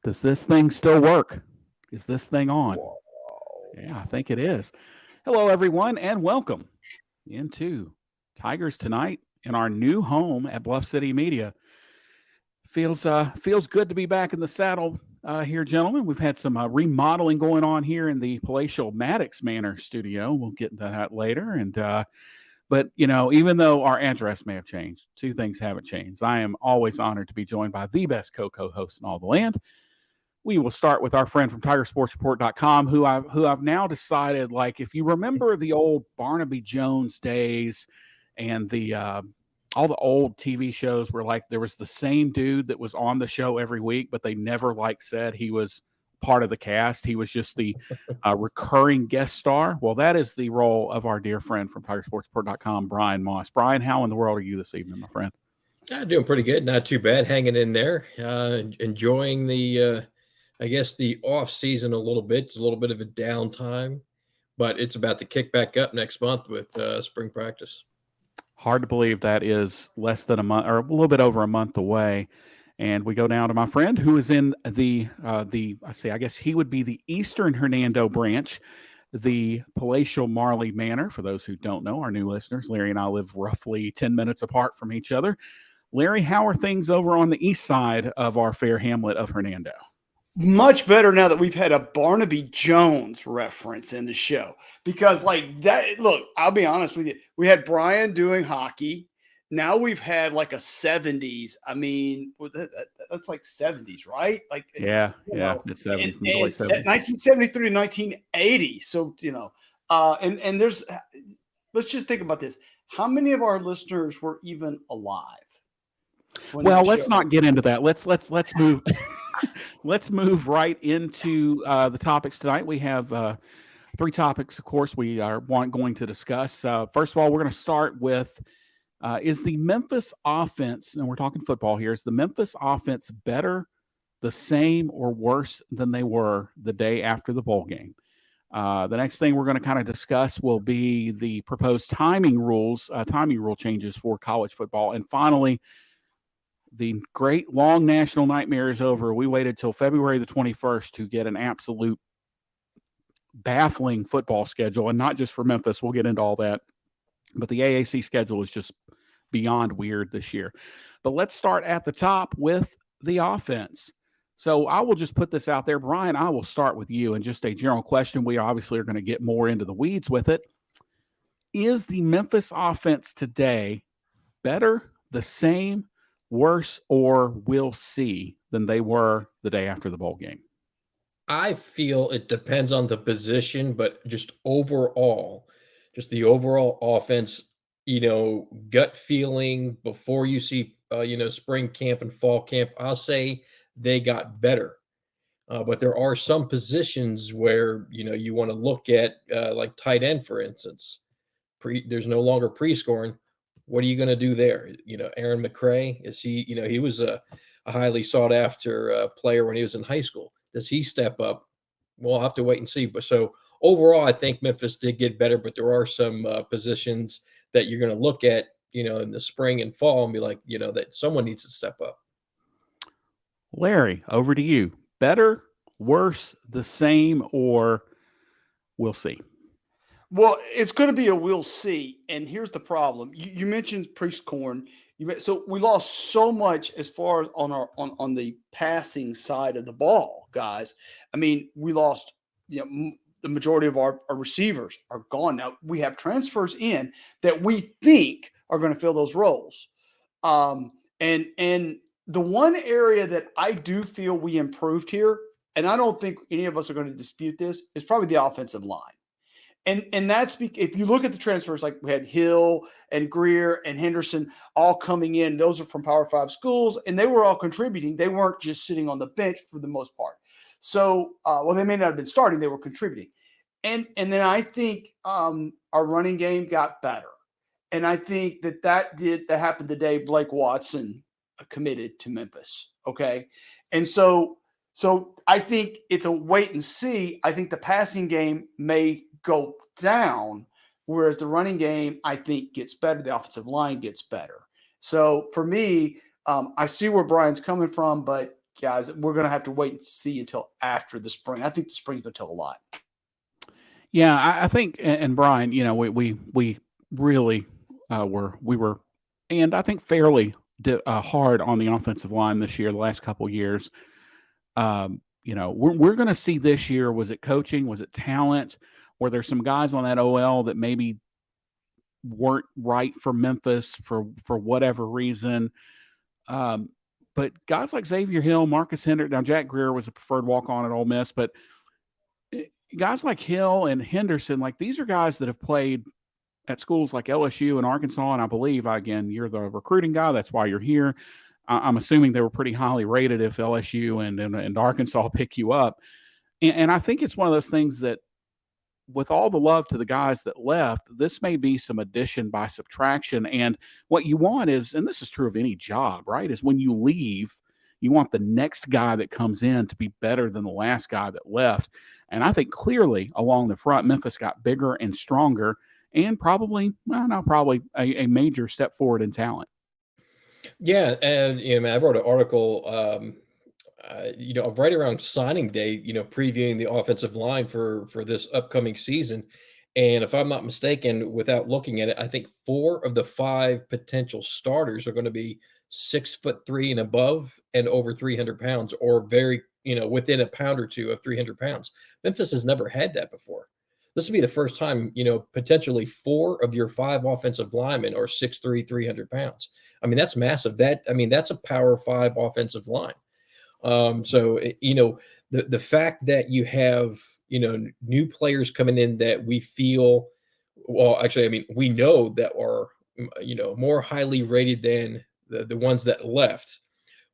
Does this thing still work? Is this thing on? Whoa. Yeah, I think it is. Hello, everyone, and welcome into Tigers Tonight in our new home at Bluff City Media. Feels good to be back in the saddle here, gentlemen. We've had some remodeling going on here in the palatial Maddox Manor studio. We'll get into that later. But even though our address may have changed, two things haven't changed. I am always honored to be joined by the best co-host in all the land. We will start with our friend from TigerSportsReport.com, who I've now decided, like, if you remember the old Barnaby Jones days and the all the old TV shows where, like, there was the same dude that was on the show every week, but they never, like, said he was part of the cast. He was just the recurring guest star. Well, that is the role of our dear friend from TigerSportsReport.com, Bryan Moss. Bryan, how in the world are you this evening, my friend? Doing pretty good. Not too bad. Hanging in there. Enjoying the I guess the off season a little bit. It's a little bit of a downtime, but it's about to kick back up next month with spring practice. Hard to believe that is less than a month or a little bit over a month away. And we go down to my friend who is in I guess he would be the Eastern Hernando branch, the palatial Marley Manor. For those who don't know, our new listeners, Larry and I live roughly 10 minutes apart from each other. Larry, how are things over on the east side of our fair hamlet of Hernando? Much better now that we've had a Barnaby Jones reference in the show, because like that, look, I'll be honest with you. We had Brian doing hockey. Now we've had like a 70s. I mean, that's like 70s, right? Like, yeah, it's 70s. 1973 to 1980. So, and there's, let's just think about this. How many of our listeners were even alive? Well, let's not get into that. Let's move. Let's move right into the topics tonight. We have three topics, of course, we are going to discuss. First of all, we're going to start with is the Memphis offense, and we're talking football here, is the Memphis offense better, the same, or worse than they were the day after the bowl game? The next thing we're going to kind of discuss will be the proposed timing rule changes for college football. And finally, the great long national nightmare is over. We waited till February the 21st to get an absolute baffling football schedule, and not just for Memphis. We'll get into all that. But the AAC schedule is just beyond weird this year. But let's start at the top with the offense. So I will just put this out there. Bryan, I will start with you, and just a general question. We obviously are going to get more into the weeds with it. Is the Memphis offense today better, the same, worse, or we'll see than they were the day after the bowl game? I feel it depends on the position, but just overall, just the overall offense, gut feeling before you see, spring camp and fall camp, I'll say they got better. But there are some positions where, you want to look at, like tight end, for instance. There's no longer pre-scoring. What are you going to do there? Aaron McCray, is he, he was a highly sought after player when he was in high school. Does he step up? We'll have to wait and see. But so overall, I think Memphis did get better, but there are some positions that you're going to look at, in the spring and fall and be like, that someone needs to step up. Larry, over to you. Better, worse, the same, or we'll see? Well, it's going to be a we'll see. And here's the problem. You mentioned Priest-Corn. So we lost so much as far as on the passing side of the ball, guys. I mean, we lost, the majority of our receivers are gone. Now we have transfers in that we think are going to fill those roles. And the one area that I do feel we improved here, and I don't think any of us are going to dispute this, is probably the offensive line. And that's if you look at the transfers, like we had Hill and Greer and Henderson all coming in, those are from Power 5 schools, and they were all contributing. They weren't just sitting on the bench for the most part. So, they may not have been starting, they were contributing. And then I think our running game got better. And I think that happened the day Blake Watson committed to Memphis. Okay. And so I think it's a wait and see. I think the passing game may go down, whereas the running game, I think, gets better. The offensive line gets better. So for me, I see where Brian's coming from, but guys, we're going to have to wait and see until after the spring. I think the spring's going to tell a lot. Yeah, I think, and Brian, we really were, and I think fairly hard on the offensive line this year, the last couple of years. We're going to see this year, was it coaching? Was it talent? Were there some guys on that OL that maybe weren't right for Memphis for whatever reason? But guys like Xavier Hill, Marcus Hendrick, now Jack Greer was a preferred walk-on at Ole Miss, but guys like Hill and Henderson, like these are guys that have played at schools like LSU and Arkansas, and I believe, again, you're the recruiting guy. That's why you're here. I'm assuming they were pretty highly rated if LSU and Arkansas pick you up. And I think it's one of those things that, with all the love to the guys that left, this may be some addition by subtraction. And what you want is, and this is true of any job, right, is when you leave, you want the next guy that comes in to be better than the last guy that left. And I think clearly along the front, Memphis got bigger and stronger, and probably a major step forward in talent. Yeah, and man, I wrote an article, right around signing day, previewing the offensive line for this upcoming season. And if I'm not mistaken, without looking at it, I think 4 of the 5 potential starters are going to be 6'3" and above and over 300 pounds, or very, within a pound or two of 300 pounds. Memphis has never had that before. This will be the first time, potentially 4 of your 5 offensive linemen are 6'3", 300 pounds. I mean, that's massive. That's a Power 5 offensive line. The fact that you have, new players coming in that we feel, we know that are, more highly rated than the ones that left.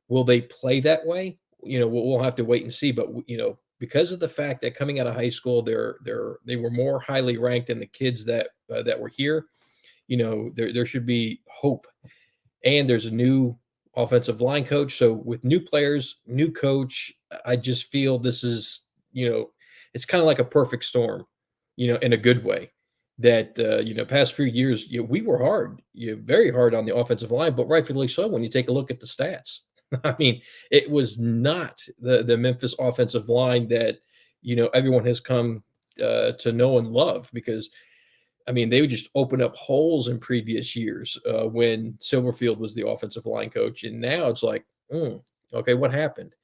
Will they play that way? We'll have to wait and see. But, because of the fact that coming out of high school, they were more highly ranked than the kids that were here, there should be hope. And there's a new offensive line coach. So with new players, new coach, I just feel this is, it's kind of like a perfect storm, in a good way. That, past few years, we were hard, very hard on the offensive line, but rightfully so when you take a look at the stats. I mean, it was not the Memphis offensive line that, everyone has come to know and love, because, they would just open up holes in previous years when Silverfield was the offensive line coach. And now it's like, okay, what happened?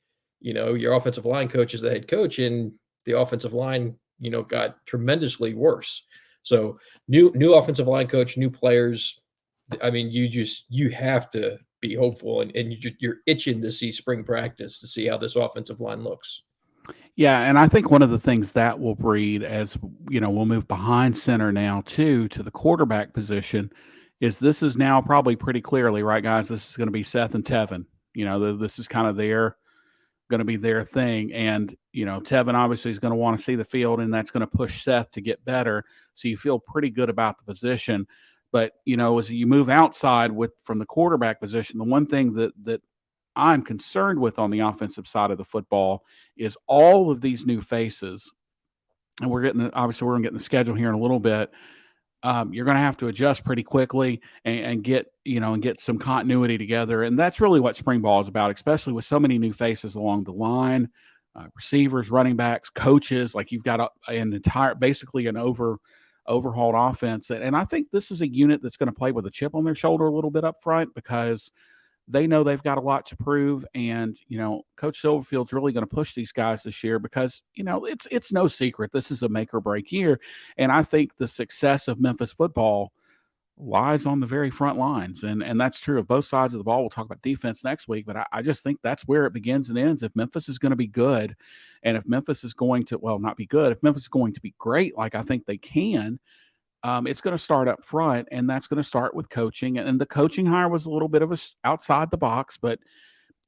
Your offensive line coach is the head coach, and the offensive line, got tremendously worse. So new offensive line coach, new players. You have to be hopeful, and you're itching to see spring practice to see how this offensive line looks. Yeah, and I think one of the things that will breed, as we'll move behind center now too to the quarterback position, is this is now probably pretty clearly, right, guys? This is going to be Seth and Tevin. This is kind of going to be their thing, and Tevin obviously is going to want to see the field, and that's going to push Seth to get better. So you feel pretty good about the position. But as you move outside from the quarterback position, the one thing that I'm concerned with on the offensive side of the football is all of these new faces. And we're going to get the schedule here in a little bit. You're going to have to adjust pretty quickly and get some continuity together. And that's really what spring ball is about, especially with so many new faces along the line, receivers, running backs, coaches. Like, you've got basically an overhauled offense. And I think this is a unit that's going to play with a chip on their shoulder a little bit up front, because they know they've got a lot to prove. And, Coach Silverfield's really going to push these guys this year, because, it's no secret this is a make or break year. And I think the success of Memphis football lies on the very front lines. And that's true of both sides of the ball. We'll talk about defense next week, but I just think that's where it begins and ends. If Memphis is going to be good, and if Memphis is going to, not be good, if Memphis is going to be great, like I think they can, it's going to start up front, and that's going to start with coaching. And the coaching hire was a little bit of a outside the box, but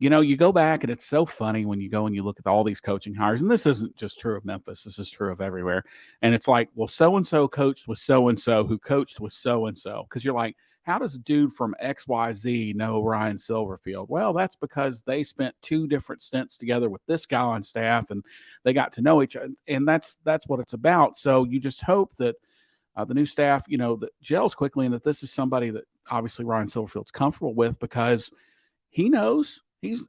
you go back, and it's so funny when you go and you look at all these coaching hires, and this isn't just true of Memphis, this is true of everywhere. And it's like, well, so-and-so coached with so-and-so who coached with so-and-so. Because you're like, how does a dude from XYZ know Ryan Silverfield? Well, that's because they spent 2 different stints together with this guy on staff, and they got to know each other. And that's what it's about. So you just hope that the new staff, that gels quickly, and that this is somebody that obviously Ryan Silverfield's comfortable with, because he knows he's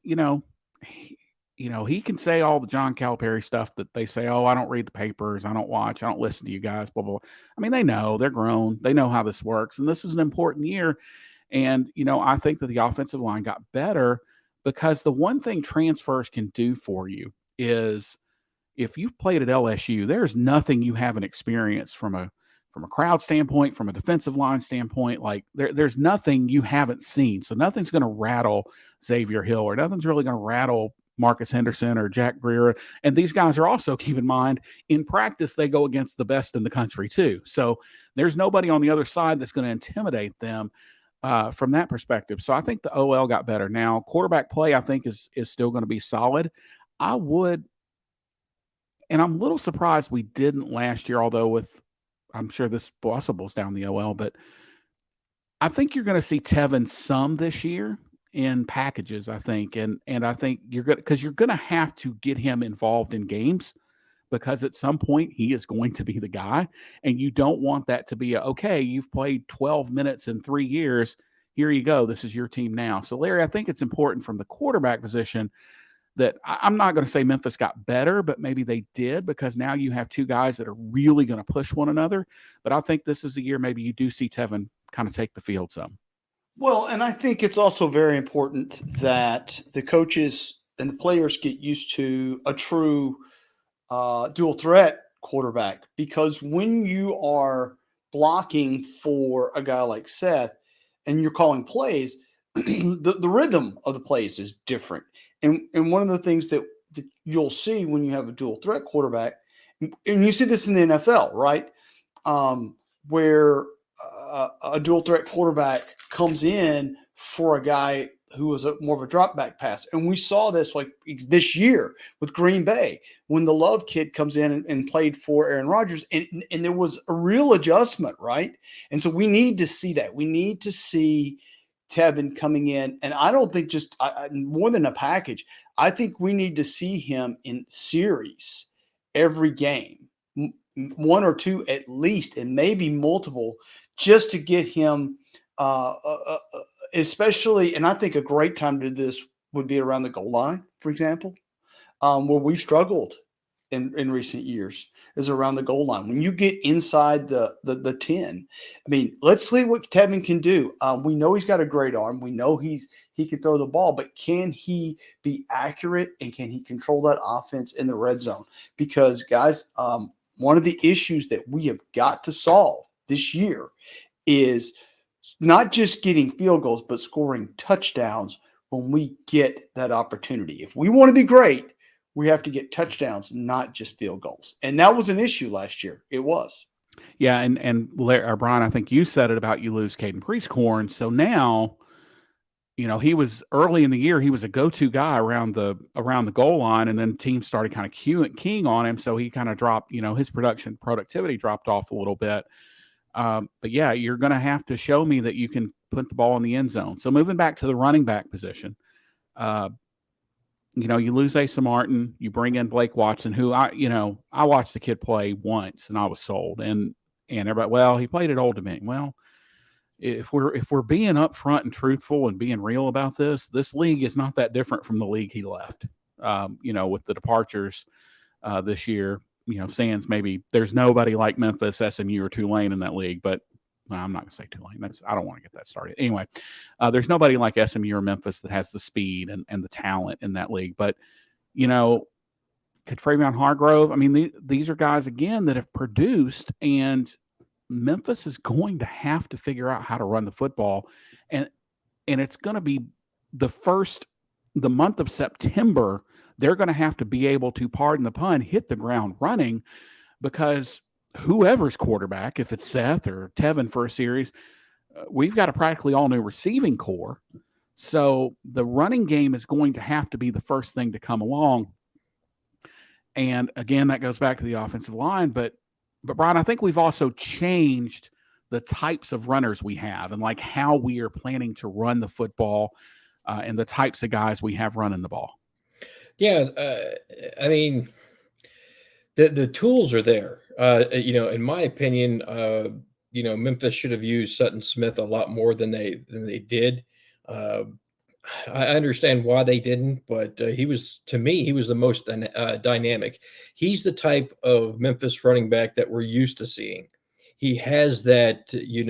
he can say all the John Calipari stuff that they say, oh, I don't read the papers, I don't watch, I don't listen to you guys, blah, blah, blah. I mean, they know, they're grown, they know how this works, and this is an important year. And, I think that the offensive line got better because the one thing transfers can do for you is if you've played at LSU, there's nothing you haven't experienced from a crowd standpoint, from a defensive line standpoint. Like there's nothing you haven't seen. So nothing's going to rattle Xavier Hill, or nothing's really going to rattle Marcus Henderson or Jack Greer. And these guys are also, keep in mind, in practice, they go against the best in the country too. So there's nobody on the other side that's going to intimidate them from that perspective. So I think the OL got better. Now, quarterback play, I think, is still going to be solid. And I'm a little surprised we didn't last year, although I'm sure this also boils down the OL, but I think you're going to see Tevin some this year in packages, I think. And I think you're going to have to get him involved in games, because at some point he is going to be the guy, and you don't want that to be okay, you've played 12 minutes in 3 years. Here you go. This is your team now. So Larry, I think it's important from the quarterback position that I'm not going to say Memphis got better, but maybe they did, because now you have two guys that are really going to push one another. But I think this is a year maybe you do see Tevin kind of take the field some. Well, and I think it's also very important that the coaches and the players get used to a true dual threat quarterback, because when you are blocking for a guy like Seth and you're calling plays, the rhythm of the plays is different. And one of the things that you'll see when you have a dual threat quarterback, and you see this in the NFL, right? Where a dual threat quarterback comes in for a guy who was more of a drop back pass. And we saw this like this year with Green Bay, when the Love kid comes in and played for Aaron Rodgers, and there was a real adjustment, right? And so we need to see that. We need to see Tevin coming in, and I don't think just more than a package. I think we need to see him in series every game, one or two at least, and maybe multiple, just to get him especially. And I think a great time to do this would be around the goal line, for example, where we've struggled in recent years, is around the goal line. When you get inside the 10, I mean, let's see what Tevin can do. We know he's got a great arm. We know he can throw the ball, but can he be accurate, and can he control that offense in the red zone? Because guys, one of the issues that we have got to solve this year is not just getting field goals, but scoring touchdowns when we get that opportunity. If we want to be great, we have to get touchdowns, not just field goals. And that was an issue last year. It was. Yeah, and Brian, I think you said it about you lose Caden Priestcorn. So now, he was early in the year, he was a go-to guy around the goal line, and then teams started kind of keying on him. So he kind of dropped, his productivity dropped off a little bit. But yeah, you're going to have to show me that you can put the ball in the end zone. So moving back to the running back position, you lose Asa Martin, you bring in Blake Watson, who I watched the kid play once and I was sold, and everybody, well, he played at Old Dominion. Well, if we're being upfront and truthful and being real about this league is not that different from the league he left. With the departures this year, sans maybe there's nobody like Memphis, SMU, or Tulane in that league, but I'm not going to say Tulane. I don't want to get that started. Anyway, there's nobody like SMU or Memphis that has the speed and the talent in that league. But, Travion Hargrove, I mean, these are guys, again, that have produced, and Memphis is going to have to figure out how to run the football. And it's going to be the month of September, they're going to have to be able to, pardon the pun, hit the ground running, because whoever's quarterback, if it's Seth or Tevin for a series, we've got a practically all new receiving core. So the running game is going to have to be the first thing to come along. And again, that goes back to the offensive line. But Brian, I think we've also changed the types of runners we have, and like how we are planning to run the football, and the types of guys we have running the ball. Yeah. I mean, the tools are there. In my opinion, Memphis should have used Sutton Smith a lot more than they did. I understand why they didn't, but he was, to me, he was the most dynamic. He's the type of Memphis running back that we're used to seeing. He has that,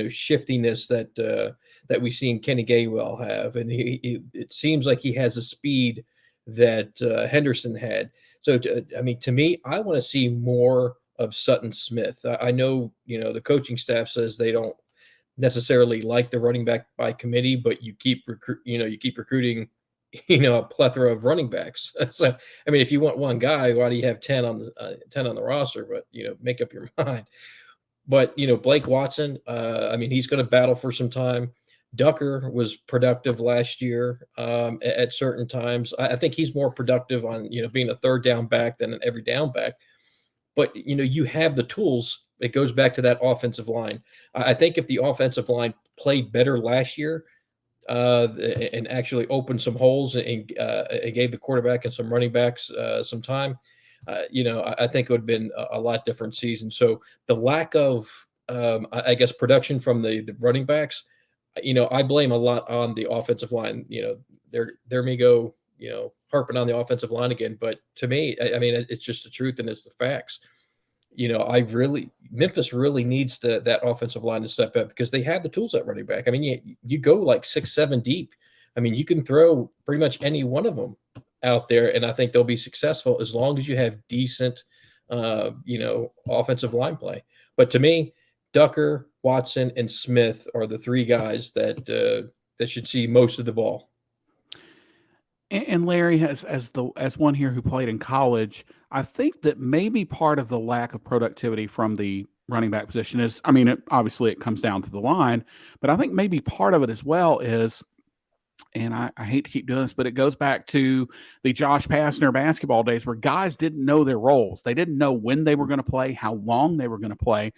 shiftiness that we seen Kenny Gainwell have, and it seems like he has a speed that Henderson had. So, to me, I want to see more of Sutton Smith. I know, the coaching staff says they don't necessarily like the running back by committee, but you keep recruiting, a plethora of running backs. So, if you want one guy, why do you have 10 on the roster? But, make up your mind. But, Blake Watson, he's going to battle for some time. Ducker was productive last year at certain times. I think he's more productive on, being a third down back than an every down back. But, you have the tools. It goes back to that offensive line. I think if the offensive line played better last year and actually opened some holes and gave the quarterback and some running backs some time, I think it would have been a lot different season. So the lack of, production from the running backs, I blame a lot on the offensive line. There may go, harping on the offensive line again, but to me, it's just the truth and it's the facts. Memphis really needs that offensive line to step up because they have the tools at running back. You go like 6-7 deep. You can throw pretty much any one of them out there, and I think they'll be successful as long as you have decent, offensive line play. But to me, Ducker, Watson, and Smith are the three guys that should see most of the ball. And Larry, as one here who played in college, I think that maybe part of the lack of productivity from the running back position is, obviously it comes down to the line, but I think maybe part of it as well is, and I hate to keep doing this, but it goes back to the Josh Pastner basketball days where guys didn't know their roles. They didn't know when they were going to play, how long they were going to play.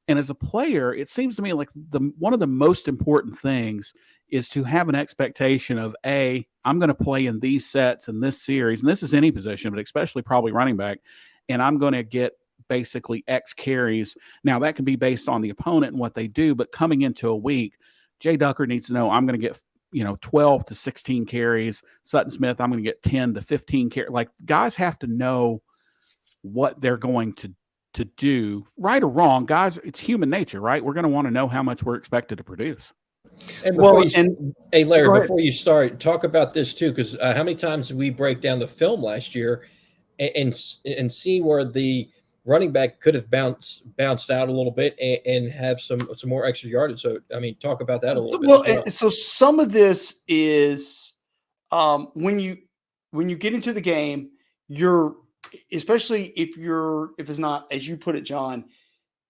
And as a player, it seems to me like one of the most important things is to have an expectation of, I'm going to play in these sets in this series, and this is any position, but especially probably running back, and I'm going to get basically X carries. Now, that can be based on the opponent and what they do, but coming into a week, Jay Ducker needs to know I'm going to get 12 to 16 carries. Sutton Smith, I'm going to get 10 to 15 carries. Like, guys have to know what they're going to do, right or wrong. Guys, it's human nature, right? We're going to want to know how much we're expected to produce. And hey, Larry, before you start, talk about this too, because how many times did we break down the film last year and see where the running back could have bounced out a little bit and have some more extra yardage? So, talk about that a little bit. Well, so some of this is when you get into the game, especially if it's not, as you put it, John,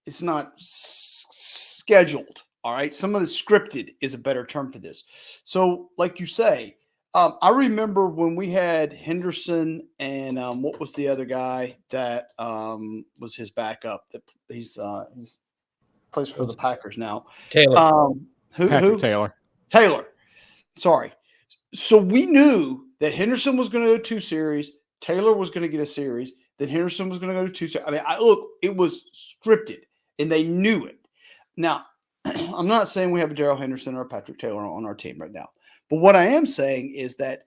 it's not scheduled. All right. Some of the scripted is a better term for this. So like you say, I remember when we had Henderson and what was the other guy that was his backup that he's plays for the Packers now. Taylor. Who? Taylor. Sorry. So we knew that Henderson was going to go 2 series. Taylor was going to get a series. Then Henderson was going to go to 2 series. It was scripted and they knew it. Now, I'm not saying we have a Darrell Henderson or a Patrick Taylor on our team right now. But what I am saying is that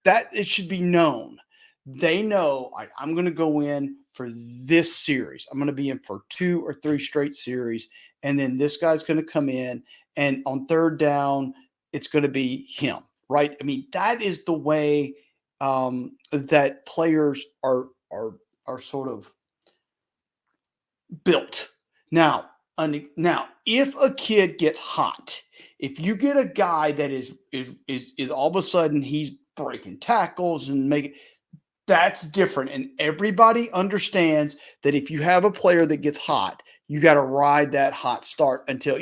it should be known. They know I'm going to go in for this series. I'm going to be in for 2 or 3 straight series. And then this guy's going to come in. And on third down, it's going to be him, right? That is the way that players are sort of built. Now, if a kid gets hot, if you get a guy that is all of a sudden he's breaking tackles and that's different. And everybody understands that if you have a player that gets hot, you got to ride that hot start until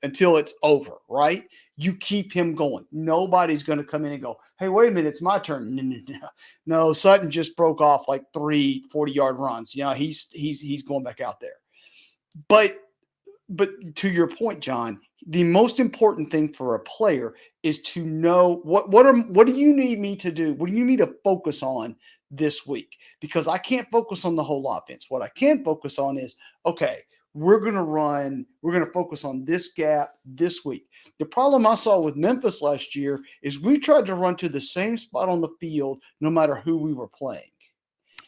it's over, right? You keep him going. Nobody's going to come in and go, hey, wait a minute, it's my turn. No, Sutton just broke off like 3 40-yard runs. He's going back out there. But to your point, John, the most important thing for a player is to know what do you need me to do? What do you need me to focus on this week? Because I can't focus on the whole offense. What I can focus on is, okay, we're going to focus on this gap this week. The problem I saw with Memphis last year is we tried to run to the same spot on the field no matter who we were playing.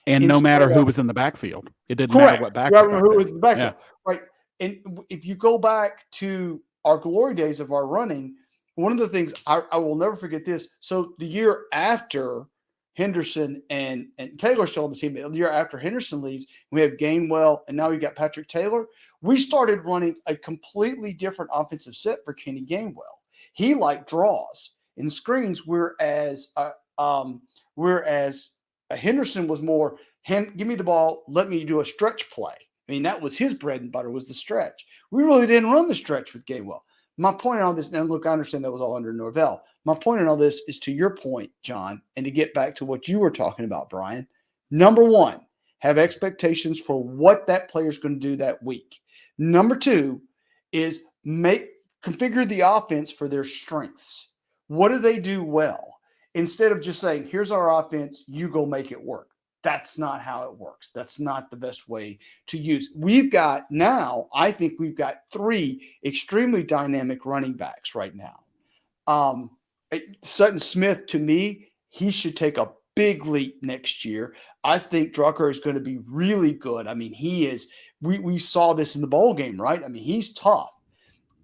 And no matter who was in the backfield. It didn't matter what back was. back Who then. was in the backfield. Yeah. Right. And if you go back to our glory days of our running, one of the things I will never forget this. So the year after Henderson and Taylor still on the team, the year after Henderson leaves, we have Gainwell, and now we got Patrick Taylor. We started running a completely different offensive set for Kenny Gainwell. He liked draws and screens, whereas Henderson was more, give me the ball, let me do a stretch play. I mean, that was his bread and butter, was the stretch. We really didn't run the stretch with Gainwell. My point on this, and look, I understand that was all under Norvell. My point on all this is to your point, John, and to get back to what you were talking about, Brian. Number one, have expectations for what that player is going to do that week. Number two is configure the offense for their strengths. What do they do well? Instead of just saying, here's our offense, you go make it work. That's not how it works. That's not the best way to use. I think we've got 3 extremely dynamic running backs right now. Sutton Smith, to me, he should take a big leap next year. I think Drucker is going to be really good. I mean, he is. We saw this in the bowl game, right? I mean, he's tough.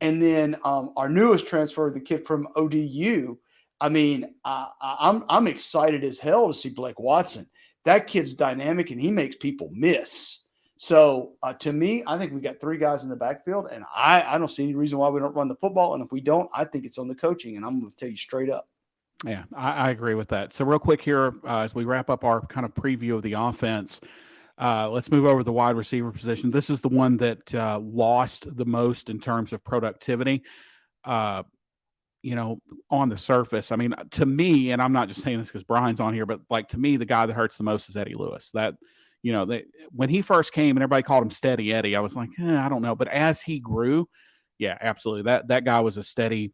And then our newest transfer, the kid from ODU. I mean, I'm excited as hell to see Blake Watson. That kid's dynamic, and he makes people miss. So, to me, I think we got 3 guys in the backfield, and I don't see any reason why we don't run the football. And if we don't, I think it's on the coaching, and I'm going to tell you straight up. Yeah, I agree with that. So real quick here, as we wrap up our kind of preview of the offense, let's move over to the wide receiver position. This is the one that lost the most in terms of productivity. On the surface, I mean, to me, and I'm not just saying this because Brian's on here, but like to me, the guy that hurts the most is Eddie Lewis. That, when he first came and everybody called him Steady Eddie, I was like, I don't know. But as he grew, yeah, absolutely. That guy was a steady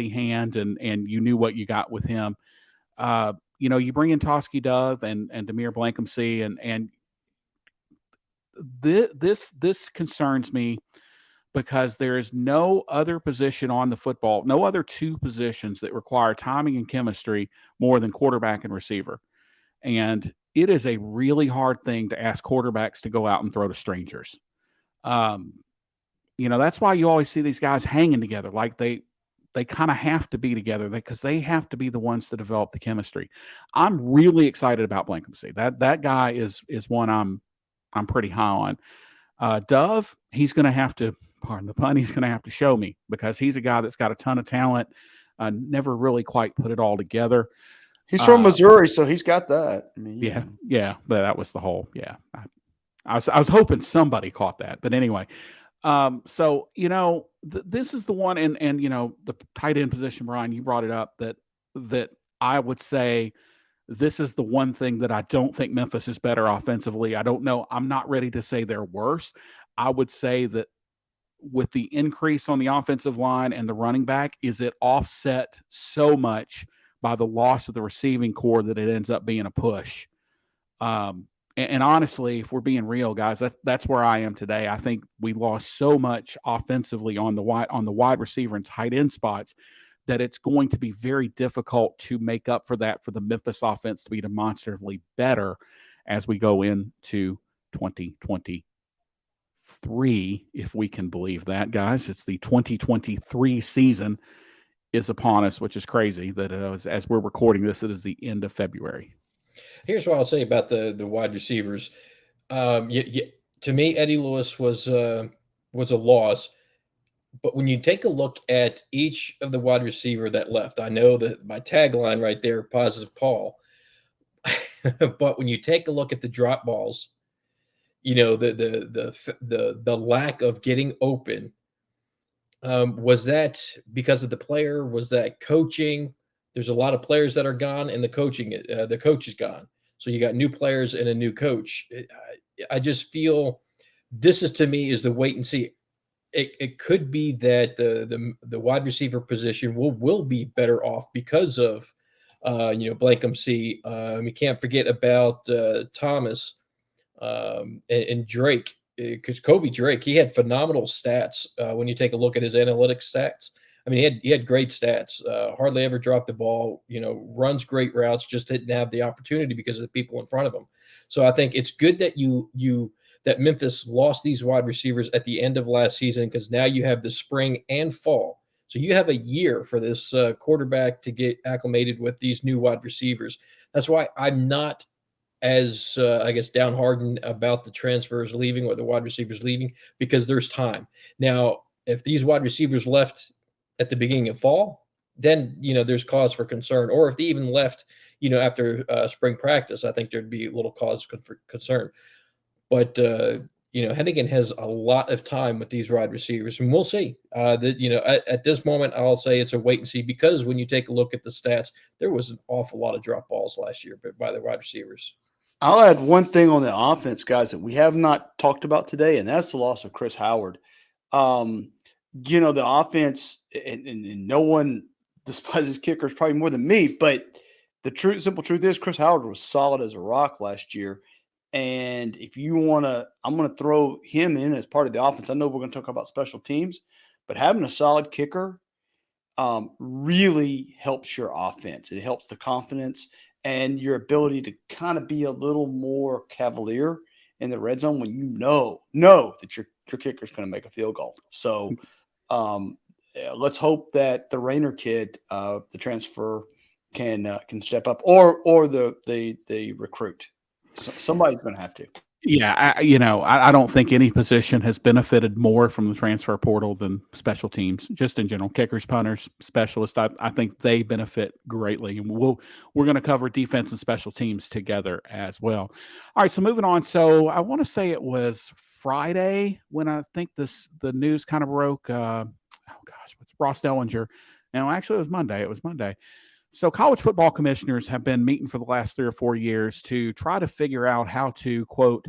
hand, and you knew what you got with him. You bring in Tosky Dove and Demir Blankumsey, and this concerns me, because there is no other position on the football, no other 2 positions that require timing and chemistry more than quarterback and receiver. And it is a really hard thing to ask quarterbacks to go out and throw to strangers. That's why you always see these guys hanging together. Like they kind of have to be together because they have to be the ones to develop the chemistry. I'm really excited about Blankumsey. That guy is one I'm pretty high on. Dove, he's going to have to, pardon the pun, he's going to have to show me, because he's a guy that's got a ton of talent, never really quite put it all together. He's from Missouri, so he's got that. I mean, yeah, but that was the whole, I was hoping somebody caught that, but anyway. So, this is the one, and the tight end position, Brian, you brought it up, that I would say this is the one thing that I don't think Memphis is better offensively. I don't know. I'm not ready to say they're worse. I would say that with the increase on the offensive line and the running back, is it offset so much by the loss of the receiving core that it ends up being a push. And honestly, if we're being real, guys, that's where I am today. I think we lost so much offensively on the wide receiver and tight end spots that it's going to be very difficult to make up for that for the Memphis offense to be demonstratively better as we go into 2023, if we can believe that, guys. It's the 2023 season is upon us, which is crazy that as we're recording this, it is the end of February. Here's what I'll say about the wide receivers. To me, Eddie Lewis was a loss. But when you take a look at each of the wide receiver that left, I know that my tagline right there, positive Paul. But when you take a look at the drop balls, the lack of getting open, was that because of the player? Was that coaching? There's a lot of players that are gone, and the coach is gone. So you got new players and a new coach. I just feel this to me is the wait and see. It could be that the wide receiver position will be better off because of Blankumsey. We can't forget about Thomas and Drake. because Kobe Drake, he had phenomenal stats when you take a look at his analytics stats. I mean, he had great stats. Hardly ever dropped the ball. Runs great routes. Just didn't have the opportunity because of the people in front of him. So I think it's good that that Memphis lost these wide receivers at the end of last season, because now you have the spring and fall. So you have a year for this quarterback to get acclimated with these new wide receivers. That's why I'm not as I guess downhearted about the transfers leaving or the wide receivers leaving, because there's time. Now, if these wide receivers left at the beginning of fall, then there's cause for concern. Or if they even left after spring practice, I think there'd be a little cause for concern. But Hennigan has a lot of time with these wide receivers, and we'll see. At this moment, I'll say it's a wait and see, because when you take a look at the stats, there was an awful lot of drop balls last year by the wide receivers. I'll add one thing on the offense, guys, that we have not talked about today, and that's the loss of Chris Howard. The offense, and no one despises kickers probably more than me, but the simple truth is Chris Howard was solid as a rock last year. And if you want to, I'm going to throw him in as part of the offense. I know we're going to talk about special teams, but having a solid kicker really helps your offense. It helps the confidence and your ability to kind of be a little more cavalier in the red zone when you know that your kicker is going to make a field goal. So let's hope that the Rayner kid, the transfer, can step up, or the recruit. Somebody's going to have to. Yeah, I don't think any position has benefited more from the transfer portal than special teams, just in general. Kickers, punters, specialists, I think they benefit greatly. And we're going to cover defense and special teams together as well. All right, so moving on. So I want to say it was Friday when I think the news kind of broke. What's Ross Dellinger? Now, actually, it was Monday. So college football commissioners have been meeting for the last 3 or 4 years to try to figure out how to, quote,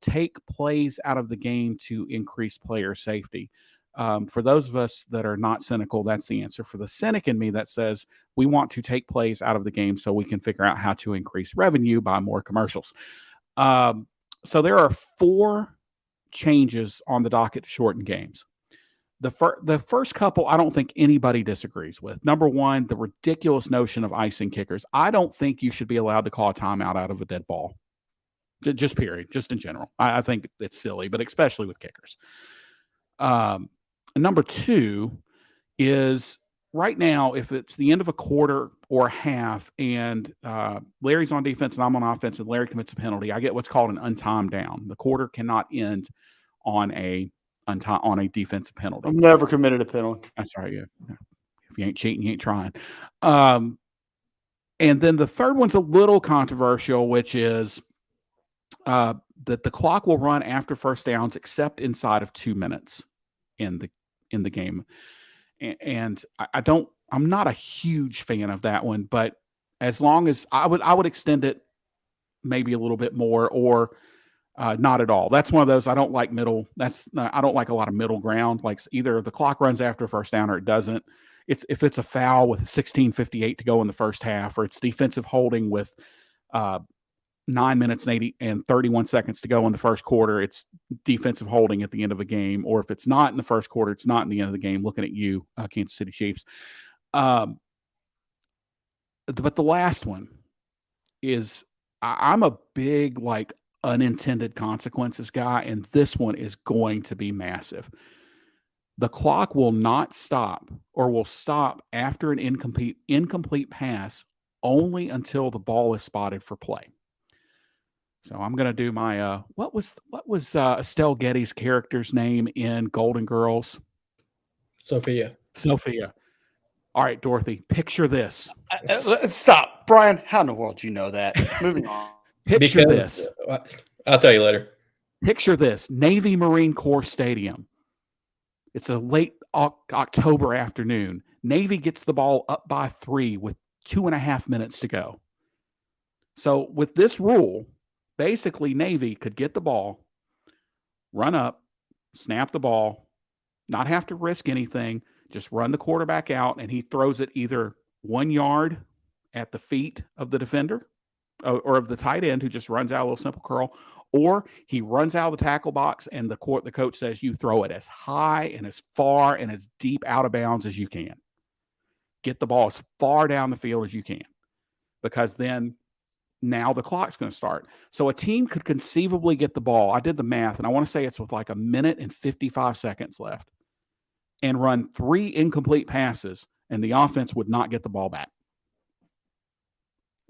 take plays out of the game to increase player safety. For those of us that are not cynical, that's the answer. For the cynic in me, that says we want to take plays out of the game so we can figure out how to increase revenue by more commercials. So there are 4 changes on the docket to shorten games. The first couple, I don't think anybody disagrees with. Number one, the ridiculous notion of icing kickers. I don't think you should be allowed to call a timeout out of a dead ball. Just period, just in general. I think it's silly, but especially with kickers. Number 2 is right now, if it's the end of a quarter or a half and Larry's on defense and I'm on offense and Larry commits a penalty, I get what's called an untimed down. The quarter cannot end on a defensive penalty. I've never committed a penalty. That's right. Yeah. If you ain't cheating, you ain't trying. And then the third one's a little controversial, which is that the clock will run after first downs, except inside of 2 minutes in the game. And I'm not a huge fan of that one, but as long as I would extend it maybe a little bit more, or not at all. That's one of those I don't like middle. I don't like a lot of middle ground. Like either the clock runs after first down or it doesn't. If it's a foul with 16:58 to go in the first half, or it's defensive holding with 9 minutes and 31 seconds to go in the first quarter, it's defensive holding at the end of a game. Or if it's not in the first quarter, it's not in the end of the game. Looking at you, Kansas City Chiefs. But the last one is I'm a big unintended consequences guy, and this one is going to be massive. The clock will not stop, or will stop after an incomplete pass only until the ball is spotted for play. So I'm going to do my what was Estelle Getty's character's name in Golden Girls? Sophia. All right, Dorothy, picture this. Stop, Brian. How in the world do you know that? Moving on. Picture this. I'll tell you later. Picture this. Navy Marine Corps Stadium. It's a late October afternoon. Navy gets the ball up by 3 with 2.5 minutes to go. So with this rule, basically Navy could get the ball, run up, snap the ball, not have to risk anything, just run the quarterback out, and he throws it either 1 yard at the feet of the defender, or of the tight end who just runs out a little simple curl, Or he runs out of the tackle box and the coach says you throw it as high and as far and as deep out of bounds as you can. Get the ball as far down the field as you can, because then now the clock's going to start. So a team could conceivably get the ball. I did the math, and I want to say it's with like 1:55 seconds left, and run 3 incomplete passes, and the offense would not get the ball back.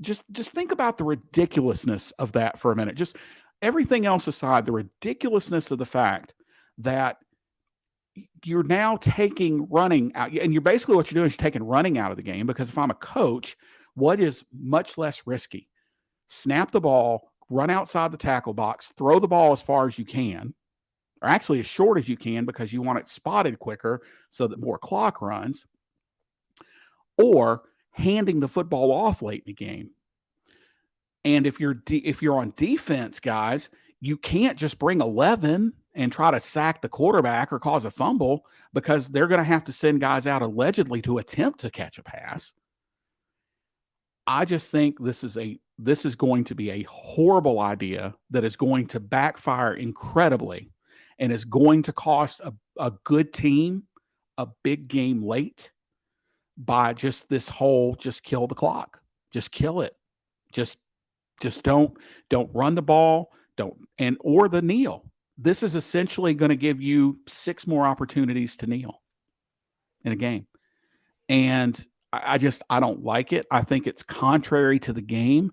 Just think about the ridiculousness of that for a minute. Just everything else aside, the ridiculousness of the fact that you're now taking running out, and you're basically what you're doing is you're taking running out of the game, because if I'm a coach, what is much less risky? Snap the ball, run outside the tackle box, throw the ball as far as you can, or actually as short as you can, because you want it spotted quicker so that more clock runs, or handing the football off late in the game. And if you're on defense, guys, you can't just bring 11 and try to sack the quarterback or cause a fumble, because they're going to have to send guys out allegedly to attempt to catch a pass. I just think this is going to be a horrible idea that is going to backfire incredibly, and is going to cost a good team a big game late by just this whole just kill the clock, just kill it, just don't run the ball, or the kneel. This is essentially going to give you 6 more opportunities to kneel in a game, and I don't like it. I think it's contrary to the game.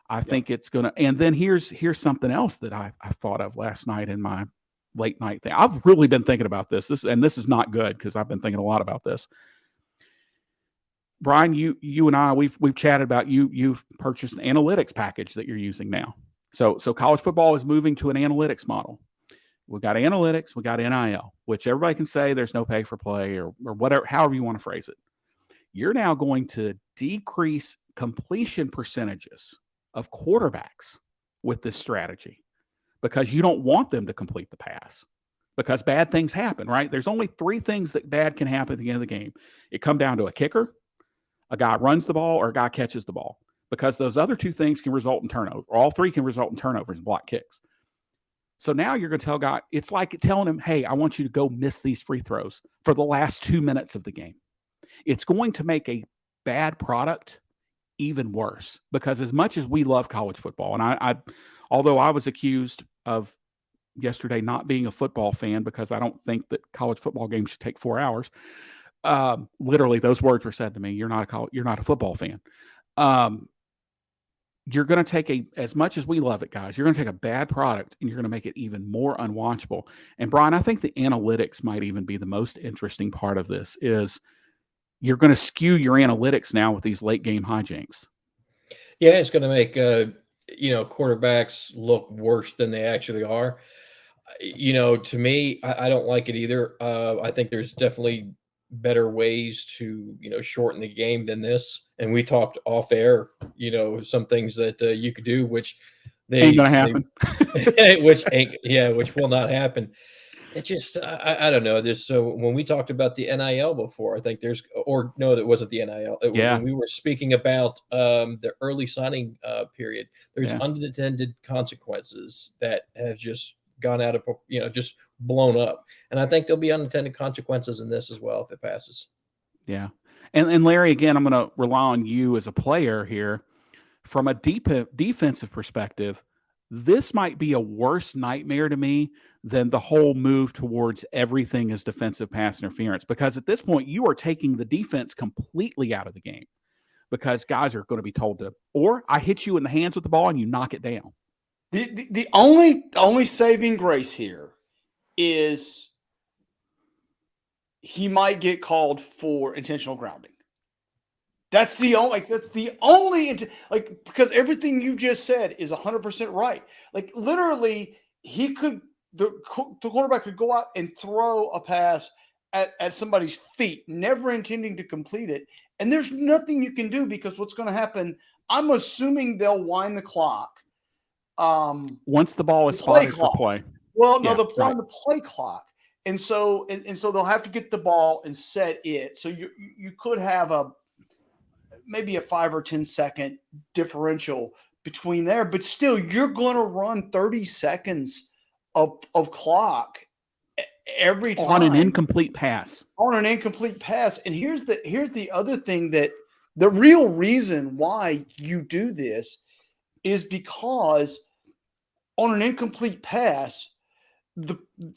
I think it's going to, and then here's something else that I thought of last night in my late night thing. I've really been thinking about this. This is not good, because I've been thinking a lot about this. Brian, you and I, we've chatted about you've purchased an analytics package that you're using now. So college football is moving to an analytics model. We've got analytics, we got NIL, which everybody can say there's no pay for play or whatever, however you want to phrase it. You're now going to decrease completion percentages of quarterbacks with this strategy, because you don't want them to complete the pass, because bad things happen, right? There's only 3 things that bad can happen at the end of the game. It comes down to a kicker, a guy runs the ball, or a guy catches the ball, because those other 2 things can result in turnover, or all 3 can result in turnovers and block kicks. So now you're going to tell a guy, it's like telling him, hey, I want you to go miss these free throws for the last 2 minutes of the game. It's going to make a bad product even worse, because as much as we love college football, and I although I was accused of yesterday not being a football fan because I don't think that college football games should take 4 hours. Literally, those words were said to me. You're not a football fan. You're going to take as much as we love it, guys, you're going to take a bad product and you're going to make it even more unwatchable. And Brian, I think the analytics might even be the most interesting part of this. Is you're going to skew your analytics now with these late game hijinks. Yeah, it's going to make quarterbacks look worse than they actually are. To me, I don't like it either. I think there's definitely better ways to shorten the game than this. And we talked off air, some things that you could do, which ain't gonna happen. Which will not happen. It just, I don't know. So when we talked about the NIL before, I think that wasn't the NIL. When we were speaking about the early signing period, there's unintended consequences that have just gone out of, just blown up. And I think there'll be unintended consequences in this as well if it passes. Yeah. And Larry, again, I'm going to rely on you as a player here. From a defensive perspective, this might be a worse nightmare to me than the whole move towards everything as defensive pass interference, because at this point you are taking the defense completely out of the game, because guys are going to be told to, or I hit you in the hands with the ball and you knock it down. The only saving grace here is he might get called for intentional grounding. That's the only because everything you just said is 100% right. Like literally, the quarterback could go out and throw a pass at somebody's feet, never intending to complete it, and there's nothing you can do, because what's going to happen? I'm assuming they'll wind the clock. Once the ball is spotted for play. Well, no, they'll play on the play clock, and so they'll have to get the ball and set it. So you could have maybe a 5 or 10 second differential between there, but still you're going to run 30 seconds of clock every time on an incomplete pass. And here's the other thing, that the real reason why you do this is because on an incomplete pass,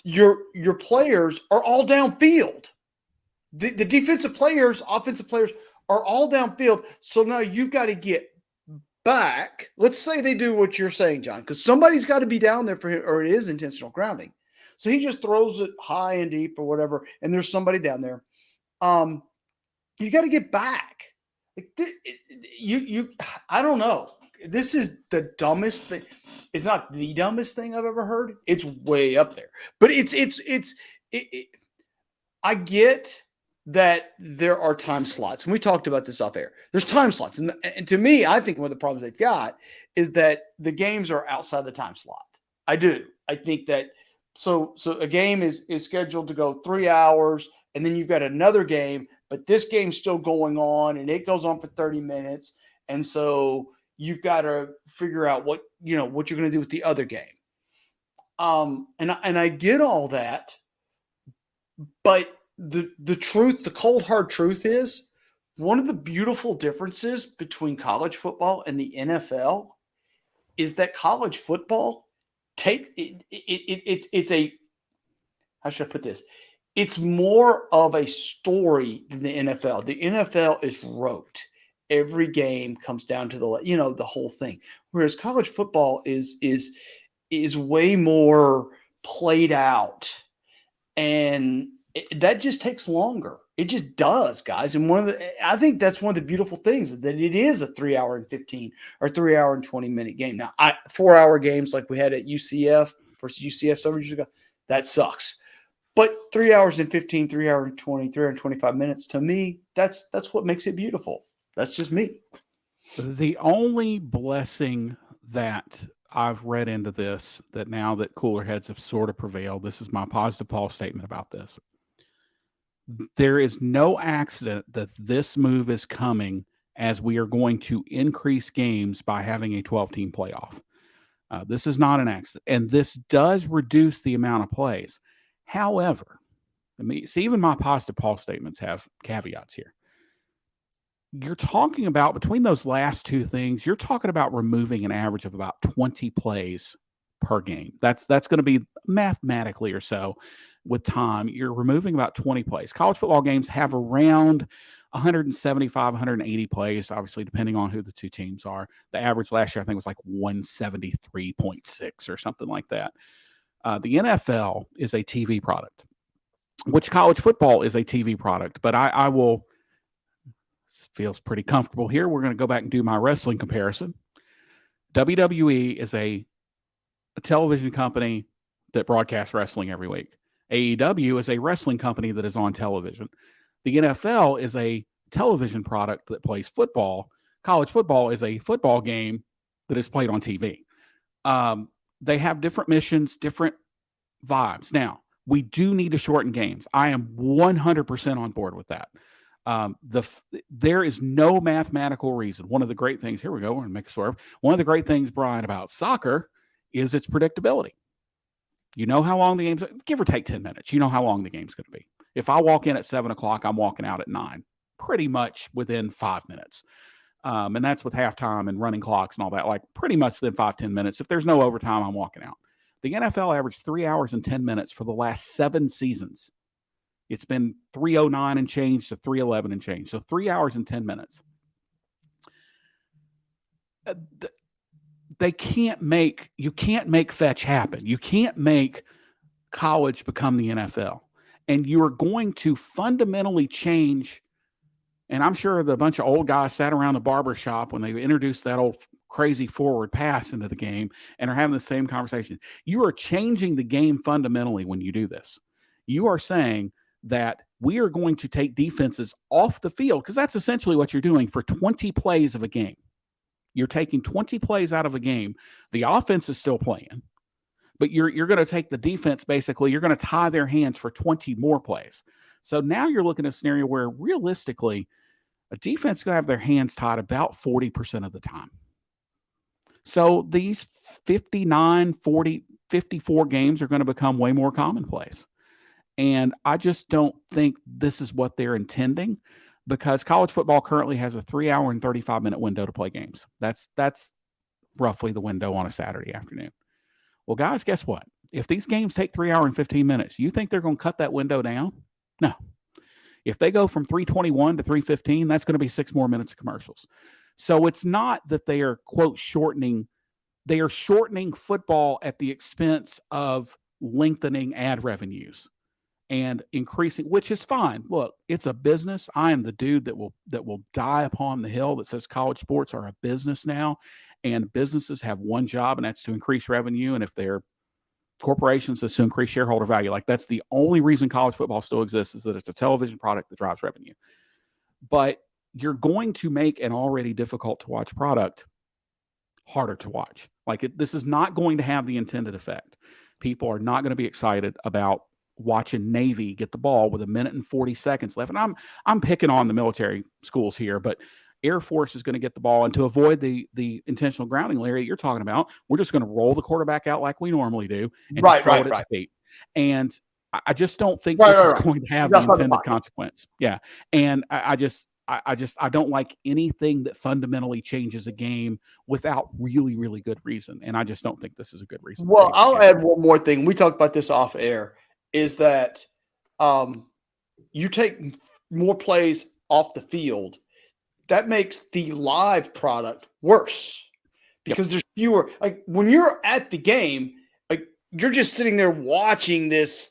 your players are all downfield. The defensive players, offensive players are all downfield. So now you've got to get back. Let's say they do what you're saying, John, because somebody's got to be down there for him, or it is intentional grounding. So he just throws it high and deep or whatever, and there's somebody down there. You got to get back. I don't know. This is the dumbest thing. It's not the dumbest thing I've ever heard. It's way up there. But I get that there are time slots. And we talked about this off air. There's time slots. And to me, I think one of the problems they've got is that the games are outside the time slot. I do. I think that so a game is scheduled to go 3 hours, and then you've got another game, but this game's still going on, and it goes on for 30 minutes. And so you've got to figure out what you're going to do with the other game. And I get all that, but the truth, the cold hard truth is, one of the beautiful differences between college football and the NFL is that college football it's a, how should I put this? It's more of a story than the NFL. The NFL is rote. Every game comes down to the whole thing. Whereas college football is way more played out, and that just takes longer. It just does, guys. And I think that's one of the beautiful things, is that it is a 3 hour and 15 or 3 hour and 20 minute game. Now, 4 hour games like we had at UCF versus UCF several years ago, that sucks. But 3 hours and 15, 3 hour and 20, 3 hour and 25 minutes, to me, that's what makes it beautiful. That's just me. The only blessing that I've read into this, that now that cooler heads have sort of prevailed, this is my positive Paul statement about this. There is no accident that this move is coming, as we are going to increase games by having a 12-team playoff. This is not an accident, and this does reduce the amount of plays. However, even my positive Paul statements have caveats here. You're talking about, between those last two things, you're talking about removing an average of about 20 plays per game. That's going to be mathematically or so. With time, you're removing about 20 plays. College football games have around 175, 180 plays, obviously, depending on who the two teams are. The average last year, I think, was like 173.6 or something like that. The NFL is a TV product, which college football is a TV product. But I will, feels pretty comfortable here. We're going to go back and do my wrestling comparison. WWE is a television company that broadcasts wrestling every week. AEW is a wrestling company that is on television. The NFL is a television product that plays football. College football is a football game that is played on TV. They have different missions, different vibes. Now, we do need to shorten games. I am 100% on board with that. There is no mathematical reason. One of the great things, here we go, we're going to make a swerve. One of the great things, Brian, about soccer is its predictability. You know how long the game's, give or take 10 minutes. You know how long the game's going to be. If I walk in at 7 o'clock, I'm walking out at 9, pretty much within 5 minutes. And that's with halftime and running clocks and all that, like pretty much within 5-10 minutes. If there's no overtime, I'm walking out. The NFL averaged 3 hours and 10 minutes for the last 7 seasons. It's been 3:09 and change to 3:11 and change. So 3 hours and 10 minutes. You can't make fetch happen. You can't make college become the NFL. And you are going to fundamentally change. And I'm sure the bunch of old guys sat around the barber shop when they introduced that old crazy forward pass into the game and are having the same conversation. You are changing the game fundamentally when you do this. You are saying that we are going to take defenses off the field, because that's essentially what you're doing for 20 plays of a game. You're taking 20 plays out of a game. The offense is still playing, but you're going to take the defense, basically, you're going to tie their hands for 20 more plays. So now you're looking at a scenario where realistically, a defense is going to have their hands tied about 40% of the time. So these 59, 40, 54 games are going to become way more commonplace. And I just don't think this is what they're intending, because college football currently has a 3-hour and 35-minute window to play games. That's roughly the window on a Saturday afternoon. Well, guys, guess what? If these games take 3 hours and 15 minutes, you think they're going to cut that window down? No. If they go from 3:21 to 3:15, that's going to be 6 more minutes of commercials. So it's not that they are, quote, shortening. They are shortening football at the expense of lengthening ad revenues and increasing, which is fine. Look, it's a business. I am the dude that will die upon the hill that says college sports are a business now, and businesses have one job, and that's to increase revenue. And if they're corporations, it's to increase shareholder value. Like, that's the only reason college football still exists, is that it's a television product that drives revenue. But you're going to make an already difficult to watch product harder to watch. Like, this is not going to have the intended effect. People are not going to be excited about watching Navy get the ball with 1 minute and 40 seconds left. And I'm picking on the military schools here, but Air Force is going to get the ball, and to avoid the intentional grounding, Larry, you're talking about, we're just going to roll the quarterback out like we normally do and throw it at the feet. And I just don't think this is going to have the intended consequence. Yeah. And I don't like anything that fundamentally changes a game without really, really good reason. And I just don't think this is a good reason. Well, I'll add one more thing. We talked about this off air, is that you take more plays off the field. That makes the live product worse, because there's fewer. Like, when you're at the game, like, you're just sitting there watching this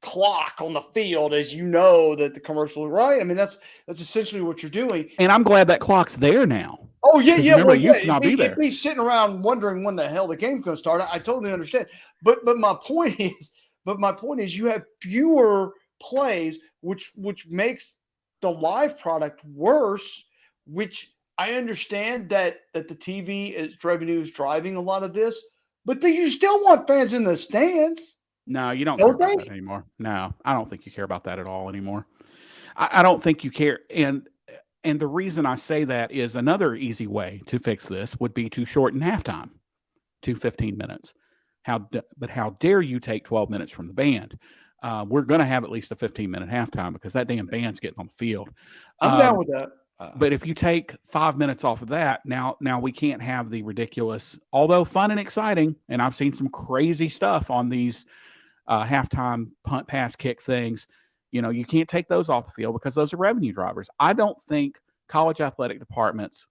clock on the field, as you know that the commercial is right. I mean, that's essentially what you're doing. And I'm glad that clock's there now. Oh yeah, yeah. Remember, it used to not be there. If he's sitting around wondering when the hell the game's going to start, I totally understand. But my point is, you have fewer plays, which makes the live product worse. Which I understand that the TV revenue is driving a lot of this, but you still want fans in the stands. No, you don't care about that anymore. No, I don't think you care about that at all anymore. I don't think you care. And the reason I say that is, another easy way to fix this would be to shorten halftime to 15 minutes. But how dare you take 12 minutes from the band? We're going to have at least a 15-minute halftime, because that damn band's getting on the field. I'm down with that. But if you take 5 minutes off of that, now we can't have the ridiculous, although fun and exciting, and I've seen some crazy stuff on these halftime punt, pass, kick things. You can't take those off the field, because those are revenue drivers. I don't think college athletic departments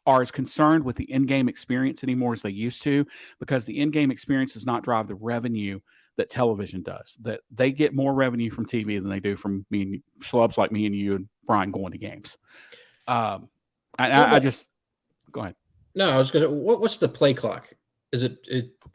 are as concerned with the in-game experience anymore as they used to, because the in-game experience does not drive the revenue that television does. That they get more revenue from TV than they do from me and schlubs like me and you and Brian going to games. I just go ahead. No, I was going to. What's the play clock? Is it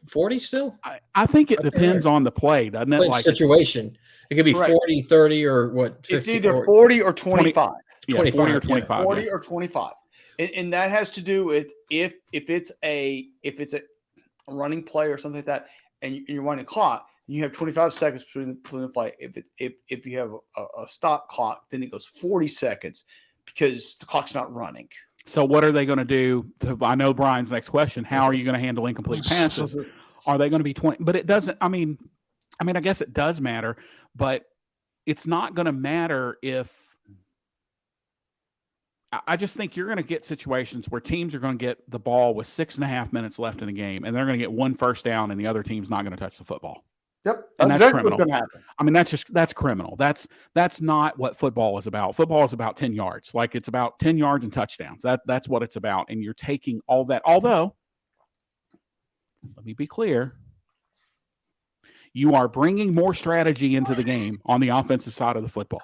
40 still? I think it depends on the play, doesn't it? Like situation. It could be 40, 30, or what? 50, it's either 40 or 25. 25 40 or 25. 40 or 25. And that has to do with if it's a running play or something like that, and you're running a clock, you have 25 seconds between the play. If you have a stop clock, then it goes 40 seconds, because the clock's not running. So what are they going to do? I know Brian's next question. How are you going to handle incomplete passes? Are they going to be 20? But it doesn't. I mean, I guess it does matter, but it's not going to matter if. I just think you're going to get situations where teams are going to get the ball with 6.5 minutes left in the game, and they're going to get one first down, and the other team's not going to touch the football. Yep, and that's exactly criminal. What's going to happen. I mean, that's criminal. That's not what football is about. Football is about 10 yards. Like, it's about 10 yards and touchdowns. That's what it's about. And you're taking all that. Although, let me be clear, you are bringing more strategy into the game on the offensive side of the football.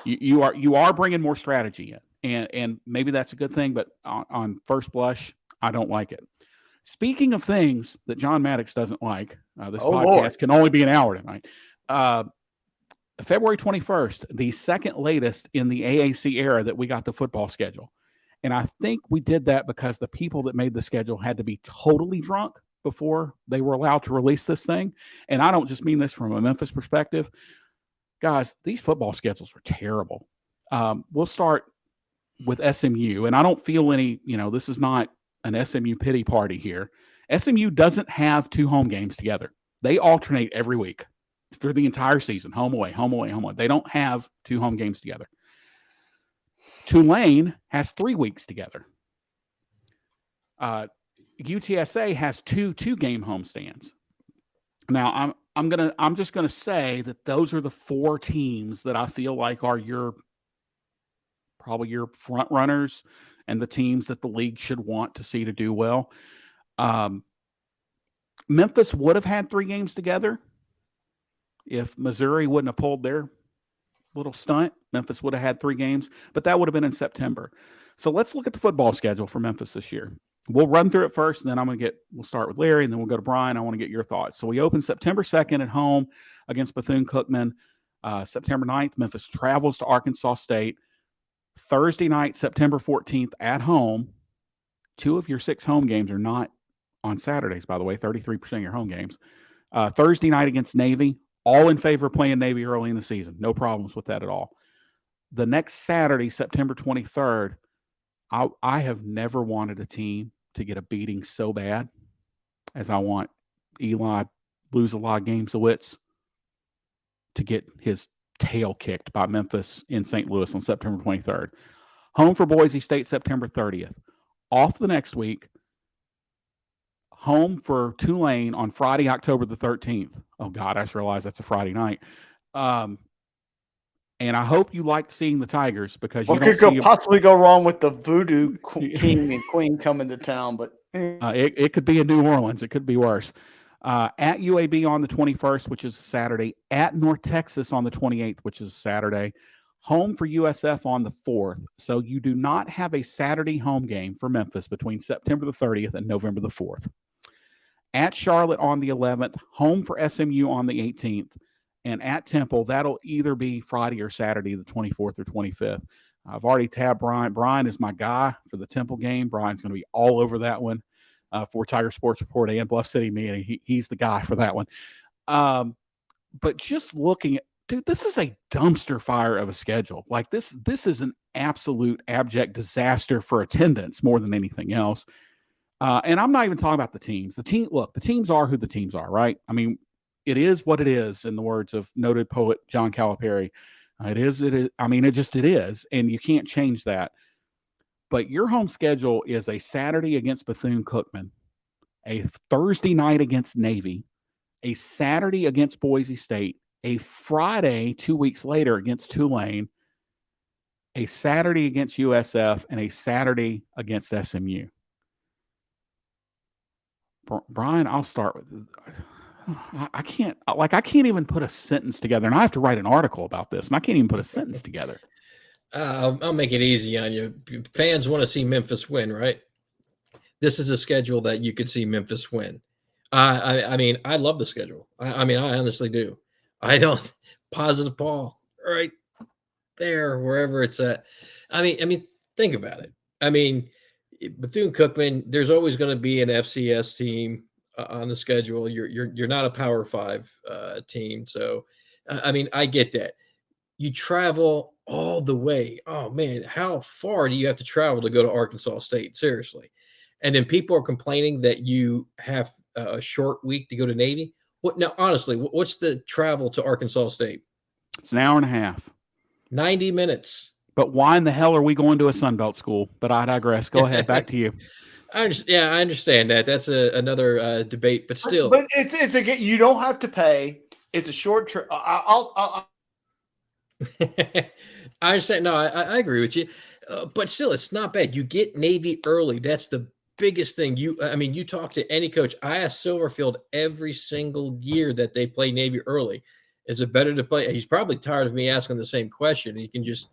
You are bringing more strategy in, and maybe that's a good thing. But on first blush, I don't like it. Speaking of things that John Maddox doesn't like, this podcast can only be an hour tonight. February 21st, the second latest in the AAC era that we got the football schedule. And I think we did that because the people that made the schedule had to be totally drunk before they were allowed to release this thing. And I don't just mean this from a Memphis perspective. Guys, these football schedules are terrible. We'll start with SMU. And I don't feel any, this is not an SMU pity party here. SMU doesn't have 2 home games together. They alternate every week through the entire season, home away, home away, home away. They don't have 2 home games together. Tulane has 3 weeks together. UTSA has 2 2-game homestands. Now I'm just gonna say that those are the 4 teams that I feel like are probably your front runners and the teams that the league should want to see to do well. Memphis would have had 3 games together if Missouri wouldn't have pulled their little stunt. Memphis would have had 3 games, but that would have been in September. So let's look at the football schedule for Memphis this year. We'll run through it first, and then we'll start with Larry, and then we'll go to Brian. I want to get your thoughts. So we open September 2nd at home against Bethune-Cookman. September 9th, Memphis travels to Arkansas State. Thursday night, September 14th at home. 2 of your 6 home games are not on Saturdays, by the way, 33% of your home games. Thursday night against Navy, all in favor of playing Navy early in the season. No problems with that at all. The next Saturday, September 23rd, I have never wanted a team to get a beating so bad as I want Eli lose a lot of games of wits to get his tail kicked by Memphis in St. Louis on September 23rd. Home for Boise State September 30th. Off the next week. Home for Tulane on Friday, October the 13th. Oh, God, I just realized that's a Friday night. And I hope you liked seeing the Tigers because what could possibly go wrong with the voodoo king and queen coming to town? But it could be in New Orleans. It could be worse. At UAB on the 21st, which is Saturday. At North Texas on the 28th, which is Saturday. Home for USF on the 4th. So you do not have a Saturday home game for Memphis between September the 30th and November the 4th. At Charlotte on the 11th. Home for SMU on the 18th. And at Temple, that'll either be Friday or Saturday, the 24th or 25th. I've already tabbed Brian. Brian is my guy for the Temple game. Brian's going to be all over that one for Tiger Sports Report and Bluff City Media. He's the guy for that one. But just looking at, dude, this is a dumpster fire of a schedule. Like this is an absolute abject disaster for attendance more than anything else. And I'm not even talking about the teams. The teams are who the teams are, right? I mean, it is what it is, in the words of noted poet John Calipari. It is. I mean, it is, and you can't change that. But your home schedule is a Saturday against Bethune-Cookman, a Thursday night against Navy, a Saturday against Boise State, a Friday 2 weeks later against Tulane, a Saturday against USF, and a Saturday against SMU. Brian, I'll start with. I can't even put a sentence together, and I have to write an article about this, and I can't even put a sentence together. I'll make it easy on you. Fans want to see Memphis win, right? This is a schedule that you could see Memphis win. I mean, I love the schedule. I mean, I honestly do. I don't positive Paul right there, wherever it's at. I mean, think about it. I mean, Bethune-Cookman, there's always going to be an FCS team on the schedule. You're not a Power 5 team, so I mean, I get that. You travel all the way. Oh man, how far do you have to travel to go to Arkansas State? Seriously. And then people are complaining that you have a short week to go to Navy. What now? Honestly, what's the travel to Arkansas State? It's an hour and a half. 90 minutes. But why in the hell are we going to a Sunbelt school? But I digress. Go ahead. Back to you. I understand that. That's another debate, but still. But it's again, you don't have to pay. It's a short trip. I'll I understand. No, I agree with you. But still, it's not bad. You get Navy early. That's the biggest thing. You talk to any coach. I ask Silverfield every single year that they play Navy early. Is it better to play? He's probably tired of me asking the same question. He can just,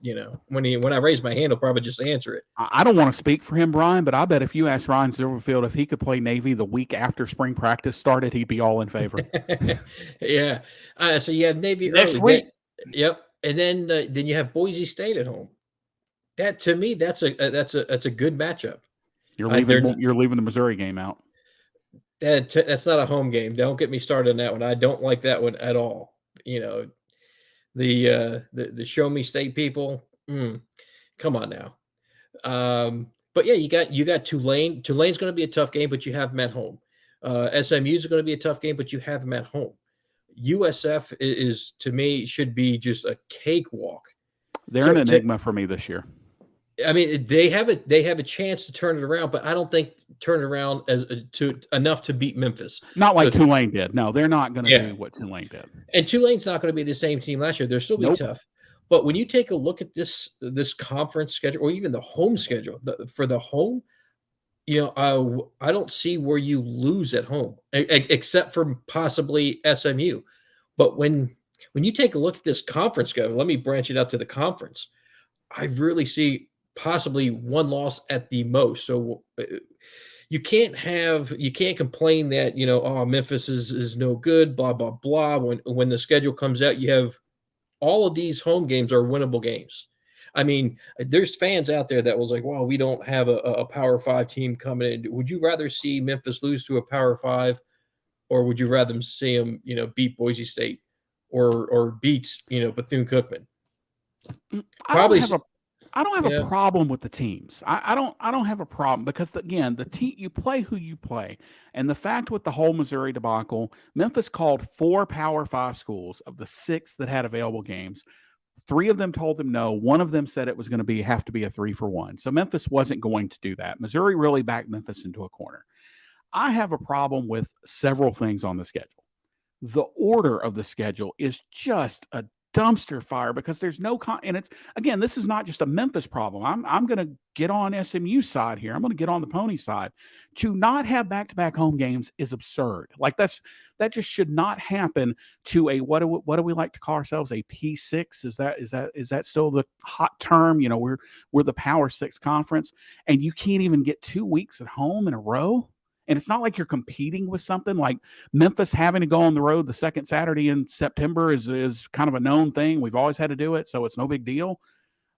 when I raise my hand, he'll probably just answer it. I don't want to speak for him, Brian, but I bet if you asked Ryan Silverfield if he could play Navy the week after spring practice started, he'd be all in favor. Yeah. So you have Navy next early. week. Yep. And then you have Boise State at home. That to me, that's a good matchup. You're leaving the Missouri game out. That's not a home game. Don't get me started on that one. I don't like that one at all. The Show Me State people. Come on now. But yeah, you got Tulane. Tulane's going to be a tough game, but you have them at home. SMU is going to be a tough game, but you have them at home. USF is to me should be just a cakewalk. They're an enigma for me this year. I mean, they have a chance to turn it around, but I don't think turn it around as to enough to beat Memphis. Not like Tulane did. No, they're not going to do what Tulane did. And Tulane's not going to be the same team last year. They'll still be tough. But when you take a look at this conference schedule, or even the home schedule for the home, I don't see where you lose at home, except for possibly SMU. But when you take a look at this conference schedule, let me branch it out to the conference. I really see possibly one loss at the most. So you can't complain that, Memphis is no good, blah, blah, blah. When the schedule comes out, you have all of these home games are winnable games. I mean, there's fans out there that was like, well, we don't have a Power 5 team coming in. Would you rather see Memphis lose to a Power 5, or would you rather see them, beat Boise State or beat, Bethune-Cookman? I don't have a problem with the teams. I don't have a problem because again, the team, you play who you play. And the fact with the whole Missouri debacle, Memphis called 4 Power 5 schools of the 6 that had available games. 3 of them told them no. 1 of them said it was going to have to be a 3-for-1. So Memphis wasn't going to do that. Missouri really backed Memphis into a corner. I have a problem with several things on the schedule. The order of the schedule is just a dumpster fire because there's no and it's, again, this is not just a Memphis problem. I'm going to get on SMU's side here. I'm going to get on the Pony side. To not have back-to-back home games is absurd. Like that just should not happen to a what do we like to call ourselves, a P6? Is that still the hot term? We're the Power 6 conference, and you can't even get 2 weeks at home in a row. And it's not like you're competing with something like Memphis having to go on the road the second Saturday in September is kind of a known thing. We've always had to do it, so it's no big deal.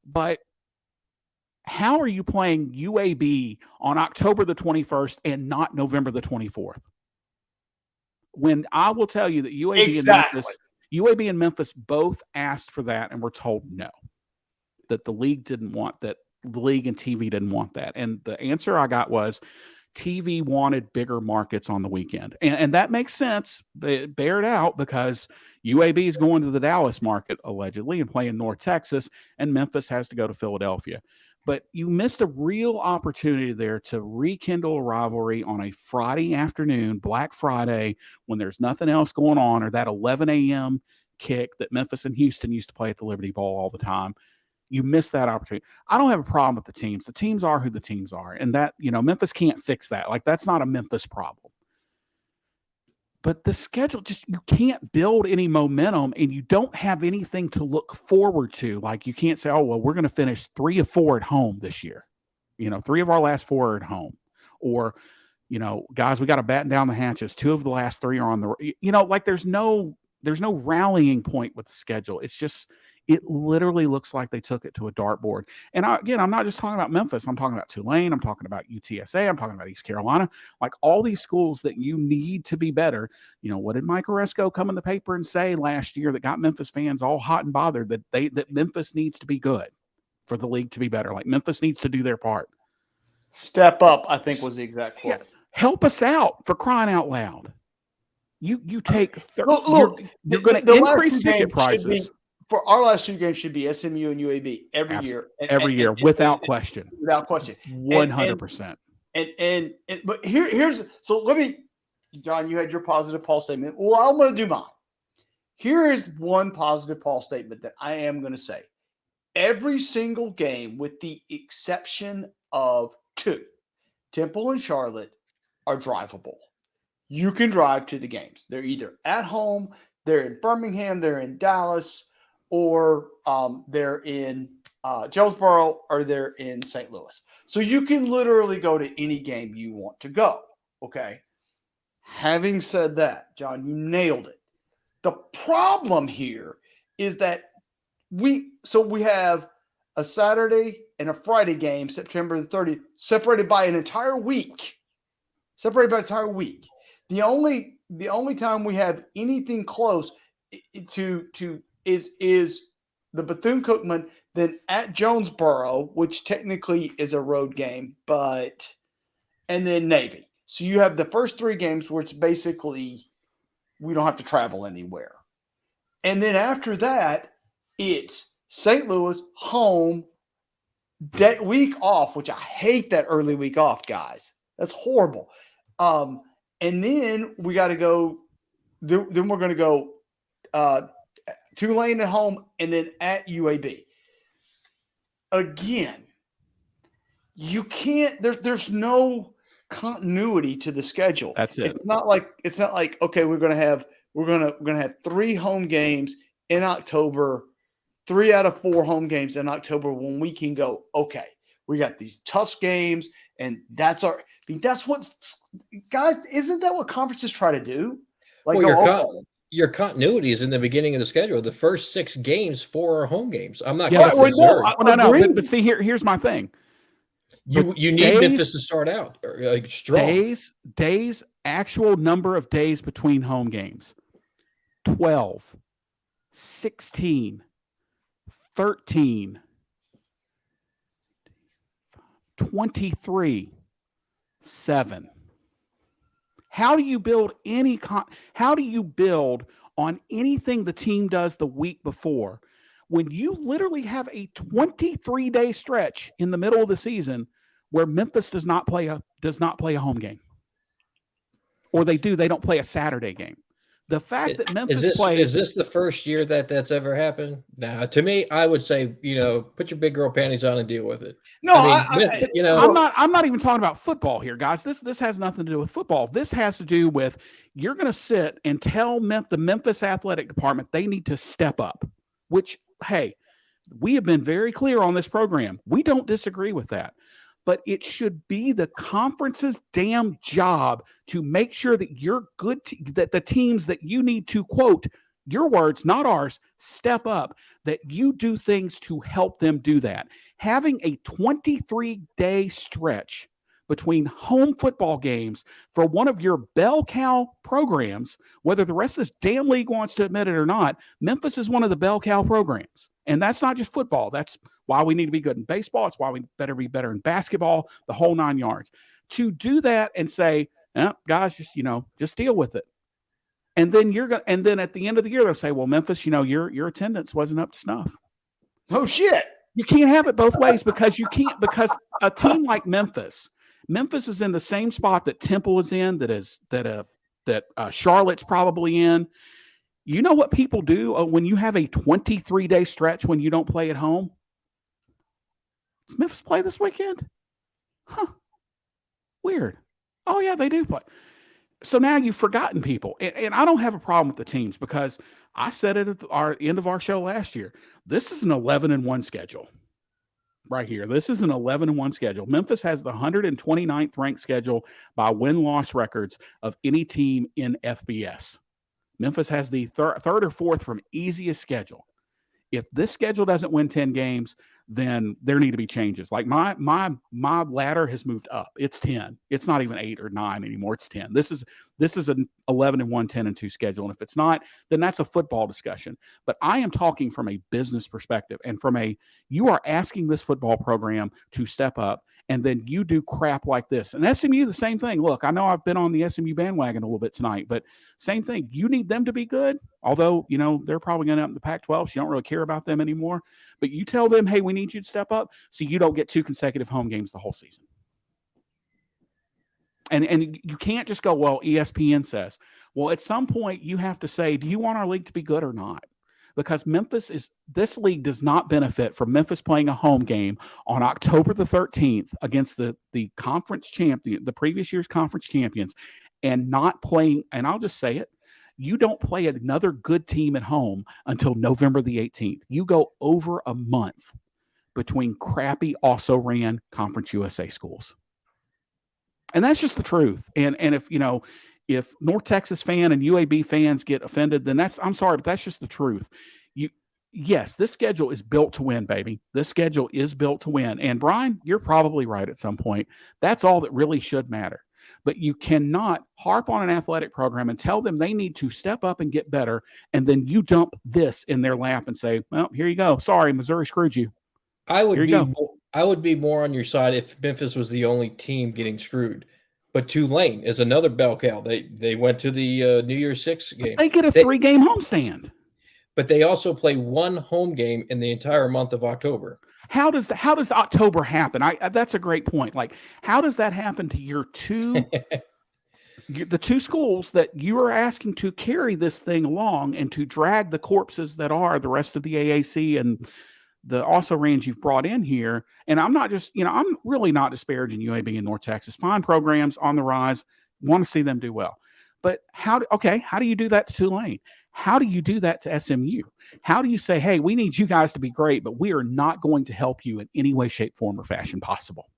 But how are you playing UAB on October the 21st and not November the 24th? When I will tell you that UAB and Memphis both asked for that and were told no, that the league didn't want that. The league and TV didn't want that. And the answer I got was, TV wanted bigger markets on the weekend. And that makes sense. Bear it out because UAB is going to the Dallas market, allegedly, and playing North Texas, and Memphis has to go to Philadelphia. But you missed a real opportunity there to rekindle a rivalry on a Friday afternoon, Black Friday, when there's nothing else going on, or that 11 a.m. kick that Memphis and Houston used to play at the Liberty Bowl all the time. You missed that opportunity. I don't have a problem with the teams. The teams are who the teams are. And that, Memphis can't fix that. Like, that's not a Memphis problem. But the schedule, you can't build any momentum, and you don't have anything to look forward to. Like, you can't say, oh, well, we're going to finish 3 of 4 at home this year. 3 of our last 4 are at home. Or, guys, we got to batten down the hatches. 2 of the last 3 are on the, like there's no rallying point with the schedule. It's just, it literally looks like they took it to a dartboard. And I'm not just talking about Memphis. I'm talking about Tulane. I'm talking about UTSA. I'm talking about East Carolina. Like, all these schools that you need to be better. What did Mike Oresco come in the paper and say last year that got Memphis fans all hot and bothered, that Memphis needs to be good for the league to be better? Like, Memphis needs to do their part. Step up, I think, was the exact quote. Yeah. Help us out, for crying out loud. You take you're going to increase ticket prices. For our last 2 games should be SMU and UAB every year. Every year, without question. Without question. 100%. But here's so let me, John, you had your positive Paul statement. Well, I'm going to do mine. Here is one positive Paul statement that I am going to say. Every single game, with the exception of 2, Temple and Charlotte, are drivable. You can drive to the games. They're either at home, they're in Birmingham, they're in Dallas, or they're in Jonesboro, or they're in St. Louis. So you can literally go to any game you want to go, okay? Having said that, John, you nailed it. The problem here is that we have a Saturday and a Friday game, September the 30th, separated by an entire week. The only time we have anything close to is the Bethune-Cookman, then at Jonesboro, which technically is a road game, and then Navy. So you have the first 3 games where it's basically we don't have to travel anywhere. And then after that, it's St. Louis, home, week off, which I hate that early week off, guys. That's horrible. And then we got to go. Then we're going to go Tulane at home and then at UAB. Again, you can't. There's no continuity to the schedule. That's it. It's not like okay, we're gonna have 3 home games in October, 3 out of 4 home games in October when we can go, okay, we got these tough games, and that's what guys, isn't that what conferences try to do? Like, your continuity is in the beginning of the schedule. The first 6 games, 4 are home games. I'm not Yeah, counting Missouri. no. But see, here's my thing. You need Memphis to start out strong. Days, actual number of days between home games: 12, 16, 13, 23, 7. How do you build how do you build on anything the team does the week before when you literally have a 23-day stretch in the middle of the season where Memphis does not play a home game? Or they don't play a Saturday game. The fact that Memphis plays... Is this the first year that's ever happened? Nah, to me, I would say, put your big girl panties on and deal with it. No, I'm not even talking about football here, guys. This has nothing to do with football. This has to do with you're going to sit and tell the Memphis athletic department they need to step up, which, hey, we have been very clear on this program. We don't disagree with that. But it should be the conference's damn job to make sure that you're good, that the teams that you need to, quote, your words, not ours, step up, that you do things to help them do that. Having a 23-day stretch between home football games for one of your bell cow programs, whether the rest of this damn league wants to admit it or not, Memphis is one of the bell cow programs. And that's not just football. That's why we need to be good in baseball. It's why we better be better in basketball, the whole 9 yards. To do that and say, guys, just deal with it. And then and then at the end of the year, they'll say, well, Memphis, your attendance wasn't up to snuff. Oh shit. You can't have it both ways because a team like Memphis is in the same spot that Temple is in, that Charlotte's probably in. You know what people do when you have a 23-day stretch when you don't play at home? Does Memphis play this weekend? Huh. Weird. Oh, yeah, they do play. So now you've forgotten people. And I don't have a problem with the teams because I said it at the end of our show last year. This is an 11-1 schedule right here. This is an 11-1 schedule. Memphis has the 129th ranked schedule by win-loss records of any team in FBS. Memphis has the third or fourth from easiest schedule. If this schedule doesn't win 10 games, then there need to be changes. Like my ladder has moved up. It's 10. It's not even 8 or 9 anymore. It's 10. This is an 11-1, 10-2 schedule. And if it's not, then that's a football discussion. But I am talking from a business perspective and you are asking this football program to step up, and then you do crap like this. And SMU, the same thing. Look, I know I've been on the SMU bandwagon a little bit tonight, but same thing. You need them to be good, although, they're probably going to end up in the Pac-12, so you don't really care about them anymore. But you tell them, hey, we need you to step up so you don't get 2 consecutive home games the whole season. And you can't just go, well, ESPN says. Well, at some point, you have to say, do you want our league to be good or not? Because this league does not benefit from Memphis playing a home game on October the 13th against the conference champion, the previous year's conference champions, and not playing, and I'll just say it, you don't play another good team at home until November the 18th. You go over a month between crappy, also ran Conference USA schools. And that's just the truth. And if North Texas fan and UAB fans get offended, then I'm sorry, but that's just the truth. Yes, this schedule is built to win, baby. This schedule is built to win. And Brian, you're probably right at some point. That's all that really should matter. but you cannot harp on an athletic program and tell them they need to step up and get better, and then you dump this in their lap and say, well, here you go. Sorry, Missouri screwed you. I would Here you go. I would be more on your side if Memphis was the only team getting screwed. But Tulane is another bell cow. They went to the New Year's Six game. They get a 3-game homestand. But they also play one home game in the entire month of October. How does October happen? That's a great point. Like, how does that happen to your two, the two schools that you are asking to carry this thing along and to drag the corpses that are the rest of the AAC and the also range you've brought in here? And I'm not just, I'm really not disparaging UAB and North Texas. Fine programs on the rise. Want to see them do well. But how do you do that to Tulane? How do you do that to SMU? How do you say, hey, we need you guys to be great, but we are not going to help you in any way, shape, form, or fashion possible?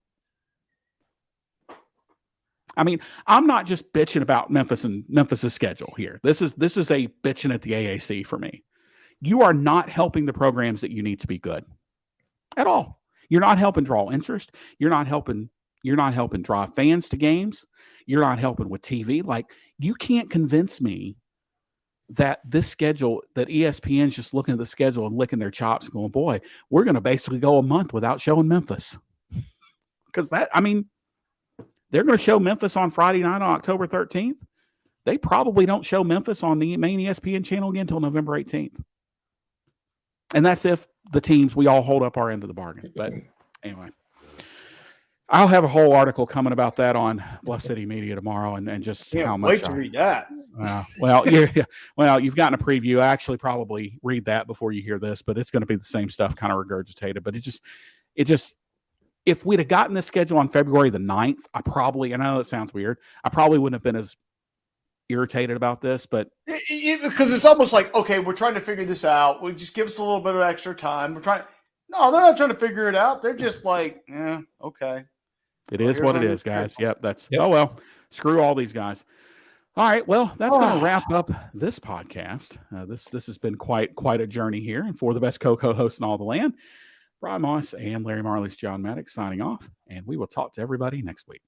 I mean, I'm not just bitching about Memphis and Memphis's schedule here. This is a bitching at the AAC for me. You are not helping the programs that you need to be good at all. You're not helping draw interest. You're not helping draw fans to games. You're not helping with TV. Like, you can't convince me that this schedule, that ESPN's just looking at the schedule and licking their chops and going, boy, we're going to basically go a month without showing Memphis. Because they're going to show Memphis on Friday night on October 13th. They probably don't show Memphis on the main ESPN channel again until November 18th. And that's if the teams, we all hold up our end of the bargain. But anyway, I'll have a whole article coming about that on Bluff City Media tomorrow, and just how much. Wait to read that. Well, you've gotten a preview. I actually probably read that before you hear this, but it's going to be the same stuff kind of regurgitated. But it just, if we'd have gotten this schedule on February the 9th, I know it sounds weird, I probably wouldn't have been as irritated about this, but because it's almost like, okay, we're trying to figure this out. We just give us a little bit of extra time. No, they're not trying to figure it out. They're just like, yeah, okay. It is what it is, guys. Yep. Oh, well, screw all these guys. All right. Well, that's going to wrap up this podcast. This has been quite a journey here. And for the best co-hosts in all the land, Brian Moss and Larry Marley's John Maddox signing off. And we will talk to everybody next week.